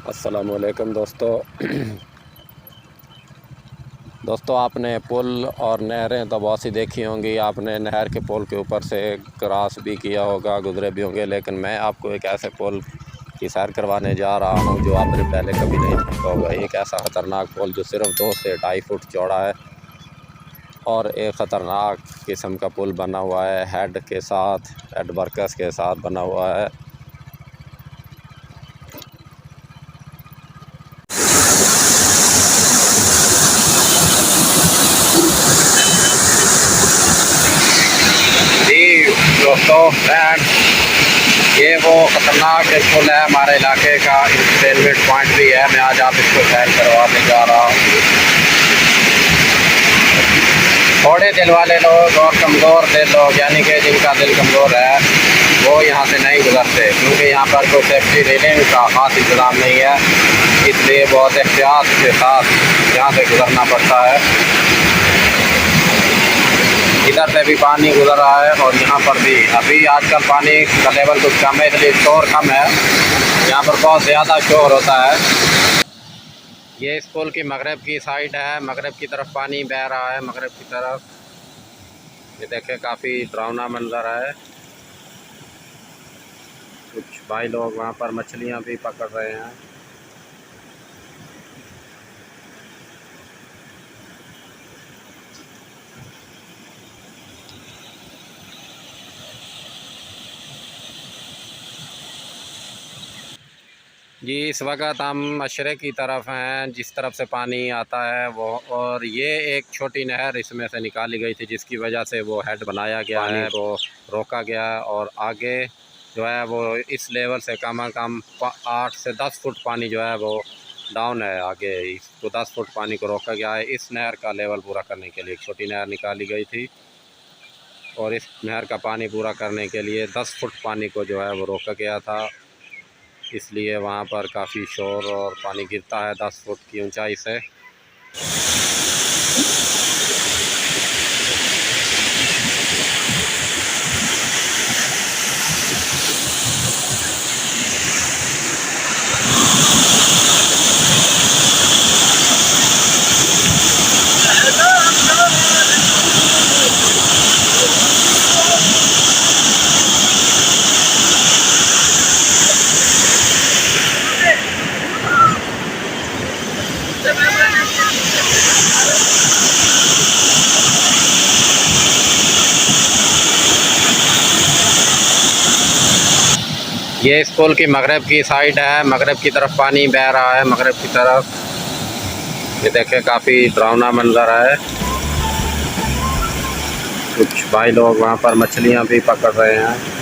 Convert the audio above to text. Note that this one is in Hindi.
अस्सलामुअलैकुम दोस्तों आपने पुल और नहरें तो बहुत सी देखी होंगी। आपने नहर के पुल के ऊपर से क्रॉस भी किया होगा, गुज़रे भी होंगे। लेकिन मैं आपको एक ऐसे पुल की सैर करवाने जा रहा हूं जो आपने पहले कभी नहीं देखा होगा। एक ऐसा ख़तरनाक पुल जो सिर्फ 2 से 2.5 फुट चौड़ा है और एक ख़तरनाक किस्म का पुल बना हुआ है। हेड वर्कर्स के साथ बना हुआ है। जी दोस्तों फ्रेंड्स, ये वो ख़तरनाक पुल है हमारे इलाके का, इंटरटेनमेंट पॉइंट भी है। मैं आज आप इसको सैर करवाने जा रहा हूँ। थोड़े दिल वाले लोग और कमज़ोर दिल लोग, यानी कि जिनका दिल कमज़ोर है, वो यहाँ से नहीं गुजरते, क्योंकि यहाँ पर कोई सेफ्टी रेलिंग का ख़ास इंतज़ाम नहीं है। इसलिए बहुत एहतियात के साथ यहाँ से गुजरना पड़ता है। इधर से भी पानी गुजर रहा है और यहाँ पर भी। अभी आजकल पानी का लेवल कुछ कम है, इसलिए शोर कम है। यहाँ पर बहुत ज़्यादा शोर होता है। ये इस पुल की मगरब की साइड है, मगरब की तरफ पानी बह रहा है, मगरब की तरफ। ये देखें, काफ़ी डरावना मंजर है। कुछ भाई लोग वहाँ पर मछलियाँ भी पकड़ रहे हैं। जी इस वक्त हम मशरक़ की तरफ हैं, जिस तरफ से पानी आता है वो। और ये एक छोटी नहर इसमें से निकाली गई थी, जिसकी वजह से वो हेड बनाया गया है, वो रोका गया है। और आगे जो है वो इस लेवल से कम से कम 8 से 10 फुट पानी जो है वो डाउन है। आगे इसको 10 फुट पानी को रोका गया है। इस नहर का लेवल पूरा करने के लिए एक छोटी नहर निकाली गई थी, और इस नहर का पानी पूरा करने के लिए 10 फुट पानी को जो है वो रोका गया था। इसलिए वहाँ पर काफ़ी शोर और पानी गिरता है 10 फुट की ऊंचाई से। ये इस पुल की मगरब की साइड है, मगरब की तरफ पानी बह रहा है, मगरब की तरफ। ये देखें, काफ़ी डरावना मंजर है। कुछ भाई लोग वहाँ पर मछलियाँ भी पकड़ रहे हैं।